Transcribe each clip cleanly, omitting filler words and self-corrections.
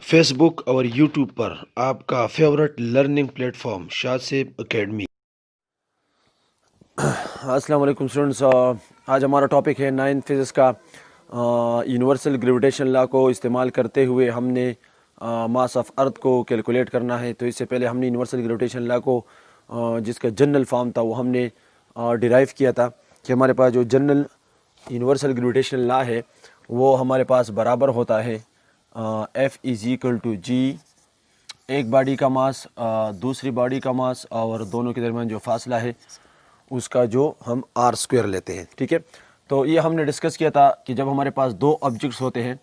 Facebook और YouTube पर आपका फेवरेट लर्निंग प्लेटफॉर्म शासिब एकेडमी। अस्सलाम वालेकुम स्टूडेंट्स। आज हमारा टॉपिक है नाइन्थ फिज़िक्स का यूनिवर्सल ग्रेविटेशन लॉ को इस्तेमाल करते हुए हमने मास ऑफ अर्थ को कैलकुलेट करना है। तो इससे पहले हमने यूनिवर्सल ग्रेविटेशन लॉ को जिसका जनरल फॉर्म था वो हमने डिराइव किया था कि हमारे पास जो जनरल यूनिवर्सल ग्रेविटेशन लॉ है वो हमारे पास बराबर होता है F इज़ इक्वल टू जी, एक बॉडी का मास दूसरी बॉडी का मास और दोनों के दरमियान जो फासला है उसका जो हम आर स्क्वायर लेते हैं। ठीक है, तो ये हमने डिस्कस किया था कि जब हमारे पास दो ऑब्जेक्ट्स होते हैं,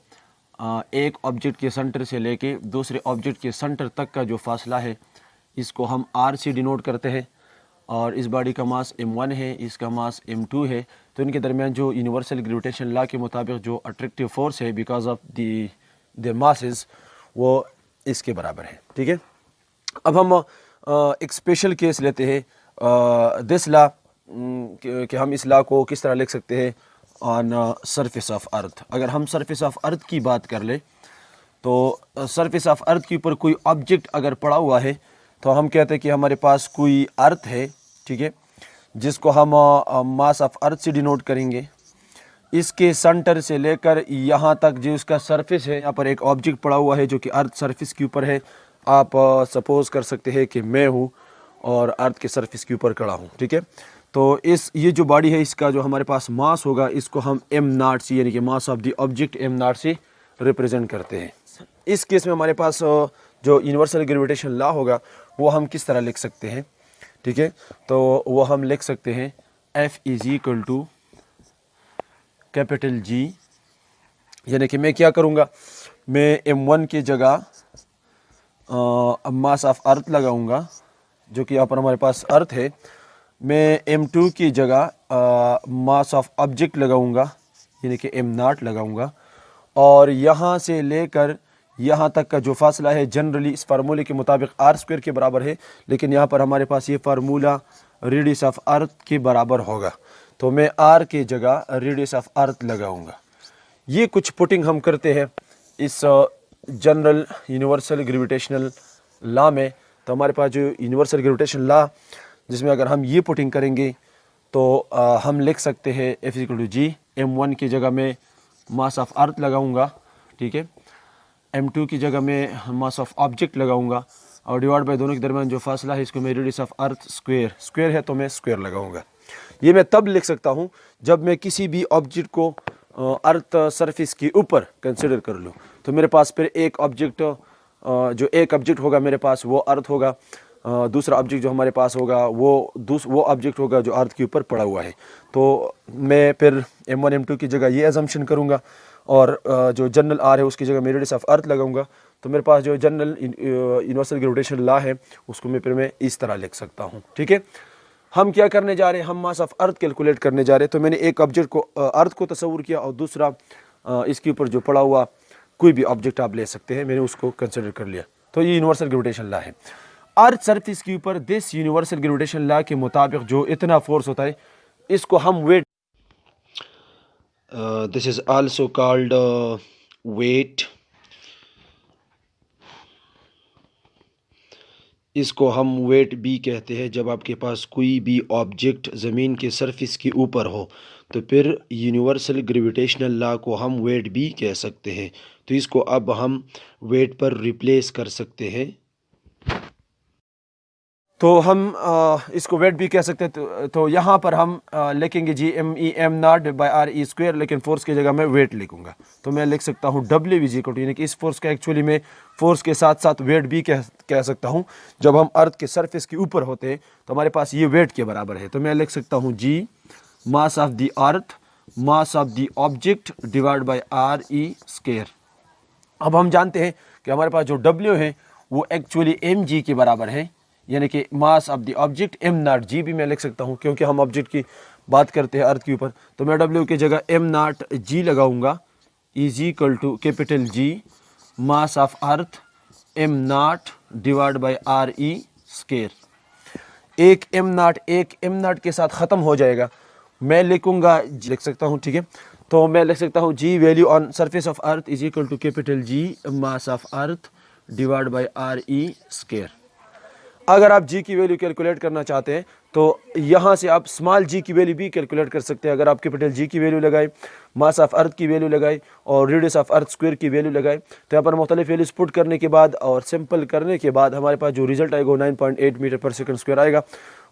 एक ऑब्जेक्ट के सेंटर से लेके दूसरे ऑब्जेक्ट के सेंटर तक का जो फासला है इसको हम आर से डिनोट करते हैं। और इस बॉडी का मास m1 है, इसका मास m2 है। तो इनके दरमियान जो यूनिवर्सल ग्रेविटेशन लॉ के मुताबिक जो अट्रैक्टिव फोर्स है बिकॉज ऑफ द मासेस वो इसके बराबर है। ठीक है, अब हम एक स्पेशल केस लेते हैं दिस लॉ कि हम इस लॉ को किस तरह लिख सकते हैं ऑन सरफेस ऑफ अर्थ। अगर हम सरफेस ऑफ अर्थ की बात कर ले तो सरफेस ऑफ अर्थ के ऊपर कोई ऑब्जेक्ट अगर पड़ा हुआ है तो हम कहते हैं कि हमारे पास कोई अर्थ है, ठीक है, जिसको हम मास ऑफ अर्थ से डिनोट करेंगे। इसके सेंटर से लेकर यहाँ तक जो इसका सरफेस है, यहाँ पर एक ऑब्जेक्ट पड़ा हुआ है जो कि अर्थ सरफेस के ऊपर है। आप सपोज कर सकते हैं कि मैं हूँ और अर्थ के सरफेस के ऊपर खड़ा हूँ। ठीक है, तो ये जो बॉडी है इसका जो हमारे पास मास होगा इसको हम m0 से यानी कि मास ऑफ द ऑब्जेक्ट m0 से रिप्रेजेंट करते हैं। इस केस में हमारे पास जो यूनिवर्सल ग्रेविटेशन लॉ होगा वो हम किस तरह लिख सकते हैं। ठीक है, तो वो हम लिख सकते हैं F is equal to capital G, यानी कि मैं क्या करूँगा, मैं m1 की जगह मास ऑफ अर्थ लगाऊंगा जो कि यहाँ पर हमारे पास अर्थ है। मैं m2 की जगह मास ऑफ ऑब्जेक्ट लगाऊंगा यानी कि m0 लगाऊंगा। और यहाँ से लेकर यहाँ तक का जो फासला है जनरली इस फार्मूले के मुताबिक आर स्क्वायर के बराबर है, लेकिन यहाँ पर हमारे पास ये फार्मूला रेडियस ऑफ अर्थ के बराबर होगा। तो मैं आर की जगह रेडियस ऑफ अर्थ लगाऊंगा। ये कुछ पुटिंग हम करते हैं इस जनरल यूनिवर्सल ग्रेविटेशनल लॉ में। तो हमारे पास जो यूनिवर्सल ग्रेविटेशन लॉ जिसमें अगर हम ये पुटिंग करेंगे तो हम लिख सकते हैं F equal to ji, m1 की जगह में मास ऑफ अर्थ लगाऊंगा, ठीक है, m2 की जगह में मास ऑफ ऑब्जेक्ट लगाऊंगा और डिवाइड बाय दोनों के दरमियान जो फासला है इसको मैं रेडियस ऑफ अर्थ स्क्वायर है तो मैं स्क्वायर लगाऊंगा। ये मैं तब लिख सकता हूँ जब मैं किसी भी ऑब्जेक्ट को अर्थ सरफेस के ऊपर कंसिडर कर लूँ। तो मेरे पास फिर एक ऑब्जेक्ट जो एक ऑब्जेक्ट होगा मेरे पास वो अर्थ होगा, दूसरा ऑब्जेक्ट जो हमारे पास होगा वो ऑब्जेक्ट होगा जो अर्थ के ऊपर पड़ा हुआ है। तो मैं फिर m1 m2 की जगह ये अजम्पशन करूँगा और जो जनरल आर है उसकी जगह मैं रेडियस ऑफ अर्थ लगाऊंगा। तो मेरे पास जो जनरल यूनिवर्सल ग्रेविटेशन लॉ है उसको मैं इस तरह लिख सकता हूँ। ठीक है, हम क्या करने जा रहे हैं, हम मास ऑफ अर्थ कैलकुलेट करने जा रहे हैं। तो मैंने एक ऑब्जेक्ट को अर्थ को तस्वुर किया और दूसरा इसके ऊपर जो पड़ा हुआ कोई भी ऑब्जेक्ट आप ले सकते हैं, मैंने उसको कंसिडर कर लिया। तो ये यूनिवर्सल ग्रेविटेशन लॉ है। अर्थ सरफेस के ऊपर दिस यूनिवर्सल ग्रेविटेशन लॉ के मुताबिक जो इतना फोर्स होता है इसको हम weight, this is also called weight. इसको हम वेट भी कहते हैं। जब आपके पास कोई भी ऑब्जेक्ट ज़मीन के सरफेस के ऊपर हो तो फिर यूनिवर्सल ग्रेविटेशनल लॉ को हम वेट भी कह सकते हैं। तो इसको अब हम वेट पर रिप्लेस कर सकते हैं। तो हम इसको वेट भी कह सकते हैं। तो यहाँ पर हम लिखेंगे जी m0 by R E square, लेकिन फोर्स की जगह मैं वेट लिखूंगा। तो मैं लिख सकता हूँ W इज इक्वल टू, यानी कि इस फोर्स का एक्चुअली में फोर्स के साथ साथ वेट भी कह सकता हूँ। जब हम अर्थ के सरफेस के ऊपर होते हैं तो हमारे पास ये वेट के बराबर है। तो मैं लिख सकता हूँ g mass of the earth mass of the object divide by R E square. अब हम जानते हैं कि हमारे पास जो W है वो एक्चुअली mg के बराबर है, यानी कि मास of the object m0 g भी मैं लिख सकता हूँ क्योंकि हम ऑब्जेक्ट की बात करते हैं अर्थ के ऊपर। तो मैं W की जगह m0 g लगाऊंगा is equal to capital G mass of earth m0 divide by R E square. एक m0 के साथ ख़त्म हो जाएगा, मैं लिखूंगा लिख सकता हूँ। ठीक है, तो मैं लिख सकता हूँ g value on surface of earth is equal to capital G mass of earth divide by R E square. अगर आप जी की वैल्यू कैलकुलेट करना चाहते हैं तो यहाँ से आप स्मॉल जी की वैल्यू भी कैलकुलेट कर सकते हैं। अगर आप कैपिटल जी की वैल्यू लगाए, मास ऑफ अर्थ की वैल्यू लगाए और रेडियस ऑफ अर्थ स्क्वायर की वैल्यू लगाए, तो यहाँ पर मुख्तलिफ वैल्यूज पुट करने के बाद और सिंपल करने के बाद हमारे पास जो रिजल्ट आएगा वो 9.8 मीटर पर सेकंड स्क्वायर आएगा।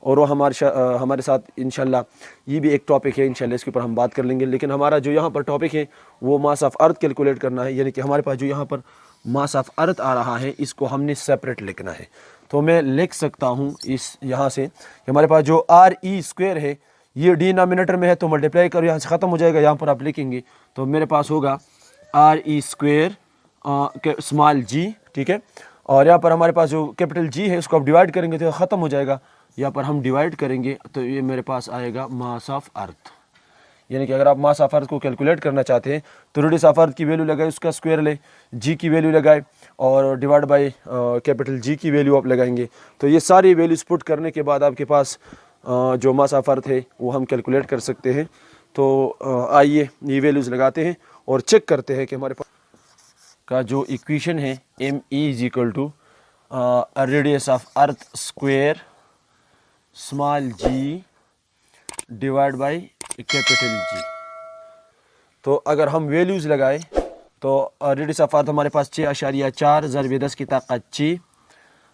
और वो हमारे साथ इंशाल्लाह ये भी एक टॉपिक है, इंशाल्लाह इसके ऊपर हम बात कर लेंगे। लेकिन हमारा जो यहाँ पर टॉपिक है वो मास ऑफ अर्थ कैलकुलेट करना है, यानी कि हमारे पास जो यहाँ पर मास ऑफ अर्थ आ रहा है इसको हमने सेपरेट लिखना है। तो मैं लिख सकता हूँ इस यहाँ से हमारे पास जो आर ई स्क्वायर है ये डिनोमिनेटर में है तो मल्टीप्लाई करो, यहाँ से ख़त्म हो जाएगा, यहाँ पर आप लिखेंगे तो मेरे पास होगा आर ई स्क्वायर स्मॉल जी, ठीक है। और यहाँ पर हमारे पास जो कैपिटल जी है उसको आप डिवाइड करेंगे तो ख़त्म हो जाएगा, यहाँ पर हम डिवाइड करेंगे तो ये मेरे पास आएगा मास ऑफ अर्थ। यानी कि अगर आप मास ऑफ अर्थ को कैलकुलेट करना चाहते हैं तो रेडियस ऑफ अर्थ की वैल्यू लगाए, उसका स्क्वायर ले, जी की वैल्यू लगाए और डिवाइड बाय कैपिटल जी की वैल्यू आप लगाएंगे। तो ये सारी वैल्यूज पुट करने के बाद आपके पास जो मास ऑफ अर्थ है वो हम कैलकुलेट कर सकते हैं। तो आइए ये वैल्यूज़ लगाते हैं और चेक करते हैं कि हमारे पास का जो इक्वेशन है M E is equal to radius of earth square small G divide by capital G. तो अगर हम वैल्यूज़ लगाए तो रेडियस ऑफ अर्थ हमारे पास 6.4 ज़रब 10 की ताकत 6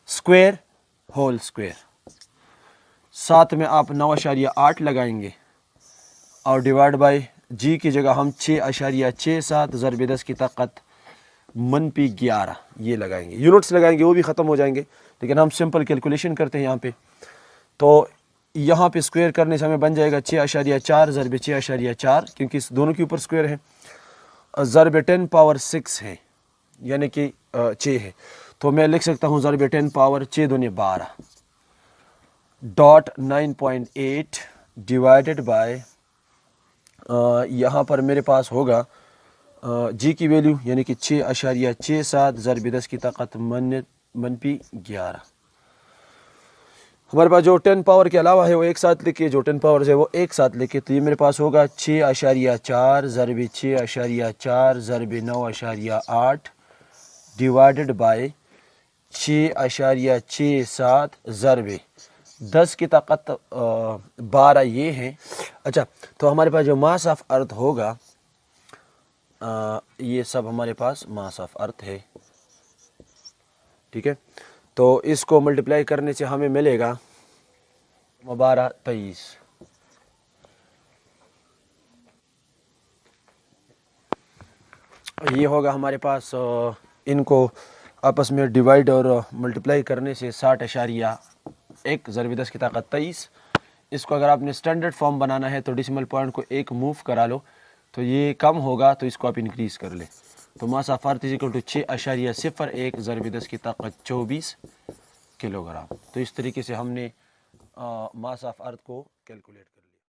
स्क्वायर होल स्क्वायर, साथ में आप 9.8 लगाएंगे और डिवाइड बाय जी की जगह हम 6.67 ज़रब 10 की ताकत -11 ये लगाएंगे। यूनिट्स लगाएंगे वो भी ख़त्म हो जाएंगे, लेकिन हम सिंपल कैलकुलेशन करते हैं यहाँ पे। तो यहाँ पे स्क्वायर करने से हमें बन जाएगा 6.4 ज़रब 6.4, क्योंकि इस दोनों के ऊपर स्क्वायर है, ज़रब 10 पावर 6 है यानी कि 6 है। तो मैं लिख सकता हूँ ज़रब 10 पावर 6 दूनी 12 डॉट 9.8 डिवाइडेड बाय यहाँ पर मेरे पास होगा जी की वैल्यू यानी कि 6.67 ज़रब 10 की ताकत -11। हमारे पास जो 10 पावर के अलावा है वो एक साथ लिखे, जो 10 पावर है वो एक साथ लिखे। तो ये मेरे पास होगा 6.4 ज़रब 6.4 ज़रब 9.8 डिवाइडेड बाय 6.67 ज़रब 10 की ताकत 12 ये है। अच्छा, तो हमारे पास जो मास ऑफ अर्थ होगा ये सब हमारे पास मास ऑफ अर्थ है, ठीक है। तो इसको मल्टीप्लाई करने से हमें मिलेगा 1223। ये होगा हमारे पास, इनको आपस में डिवाइड और मल्टीप्लाई करने से 60.1 ज़रब 10 की ताकत 23। इसको अगर आपने स्टैंडर्ड फॉर्म बनाना है तो डेसिमल पॉइंट को एक मूव करा लो, तो ये कम होगा तो इसको आप इंक्रीज कर ले। तो mass of earth equal to 6.01 ज़रब 10 की ताकत 24 किलोग्राम। तो इस तरीके से हमने मास ऑफ अर्थ को कैलकुलेट